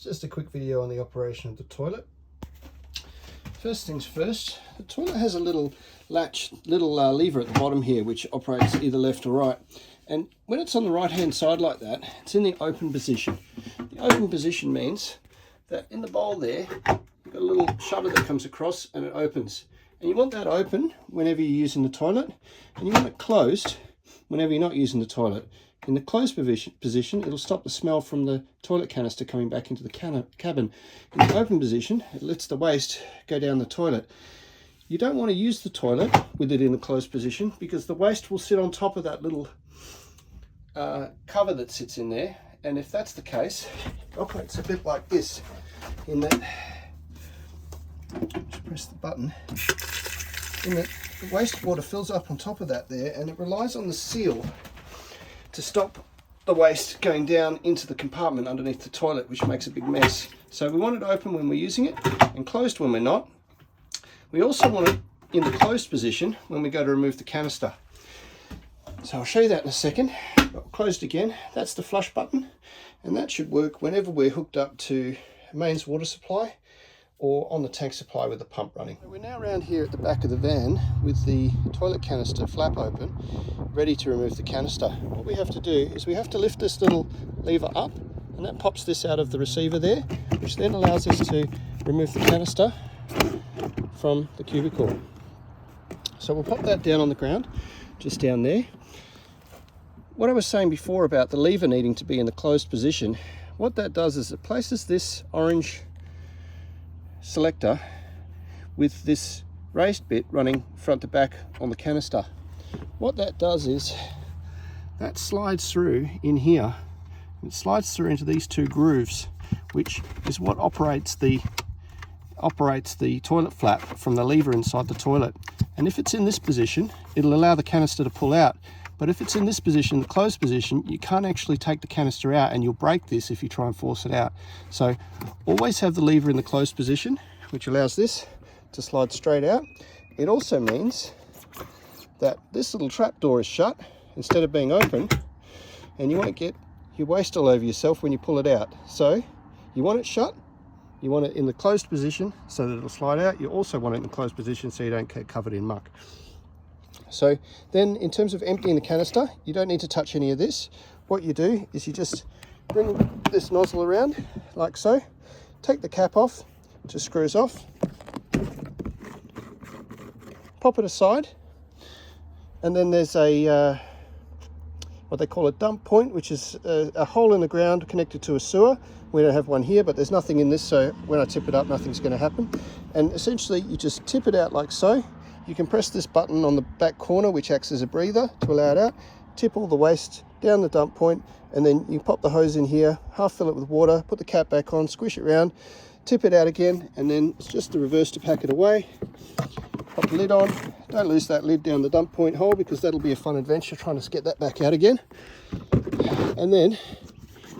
Just a quick video on the operation of the toilet. First things first, the toilet has a little latch, lever at the bottom here which operates either left or right. And when it's on the right hand side like that, it's in the open position. The open position means that in the bowl there, you've got a little shutter that comes across and it opens. And you want that open whenever you're using the toilet, and you want it closed whenever you're not using the toilet. In the closed position, it'll stop the smell from the toilet canister coming back into the cabin. In the open position, it lets the waste go down the toilet. You don't want to use the toilet with it in a closed position because the waste will sit on top of that little cover that sits in there. And if that's the case, it operates a bit like this, in that, just press the button, in that the wastewater fills up on top of that there, and it relies on the seal to stop the waste going down into the compartment underneath the toilet, which makes a big mess. So we want it open when we're using it and closed when we're not. We also want it in the closed position when we go to remove the canister. So I'll show you that in a second. Closed again, that's the flush button, and that should work whenever we're hooked up to mains water supply or on the tank supply with the pump running. So we're now around here at the back of the van with the toilet canister flap open, ready to remove the canister. What we have to do is we have to lift this little lever up, and that pops this out of the receiver there, which then allows us to remove the canister from the cubicle. So we'll pop that down on the ground, just down there. What I was saying before about the lever needing to be in the closed position, what that does is it places this orange selector with this raised bit running front to back on the canister. What that does is that slides through in here. It slides through into these two grooves, which is what operates the toilet flap from the lever inside the toilet. And if it's in this position, it'll allow the canister to pull out. But if it's in this position, the closed position, you can't actually take the canister out, and you'll break this if you try and force it out. So always have the lever in the closed position, which allows this to slide straight out. It also means that this little trap door is shut instead of being open, and you won't get your waste all over yourself when you pull it out. So you want it shut, you want it in the closed position so that it'll slide out. You also want it in the closed position so you don't get covered in muck. So then in terms of emptying the canister, you don't need to touch any of this. What you do is you just bring this nozzle around like so, take the cap off, it just screws off, pop it aside, and then there's a what they call a dump point, which is a hole in the ground connected to a sewer. We don't have one here, but there's nothing in this, so when I tip it up, nothing's going to happen. And essentially you just tip it out like so. You can press this button on the back corner, which acts as a breather to allow it out, tip all the waste down the dump point, and then you pop the hose in here, half fill it with water, put the cap back on, squish it around, tip it out again, and then it's just the reverse to pack it away. Pop the lid on. Don't lose that lid down the dump point hole, because that'll be a fun adventure trying to get that back out again. And then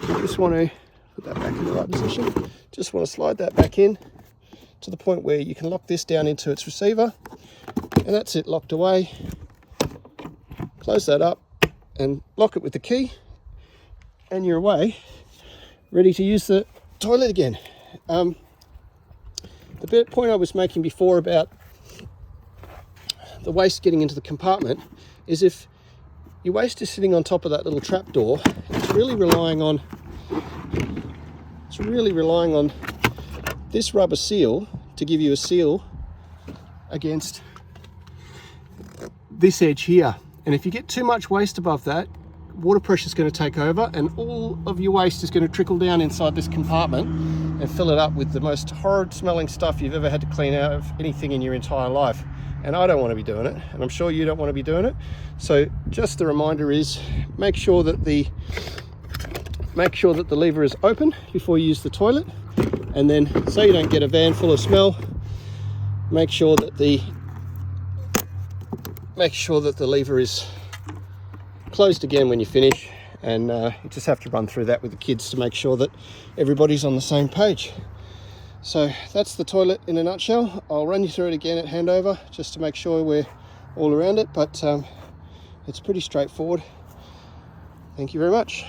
you just want to put that back in the right position. Just want to slide that back in to the point where you can lock this down into its receiver. And that's it, locked away. Close that up and lock it with the key, and you're away, ready to use the toilet again. The point I was making before about the waste getting into the compartment is if your waste is sitting on top of that little trap door, it's really relying on this rubber seal to give you a seal against this edge here. And if you get too much waste above that, water pressure is going to take over, and all of your waste is going to trickle down inside this compartment and fill it up with the most horrid smelling stuff you've ever had to clean out of anything in your entire life. And I don't want to be doing it, and I'm sure you don't want to be doing it. So just the reminder is make sure that the lever is open before you use the toilet, and then so you don't get a van full of smell, make sure that the lever is closed again when you finish, and you just have to run through that with the kids to make sure that everybody's on the same page. So that's the toilet in a nutshell. I'll run you through it again at handover just to make sure we're all around it, but it's pretty straightforward. Thank you very much.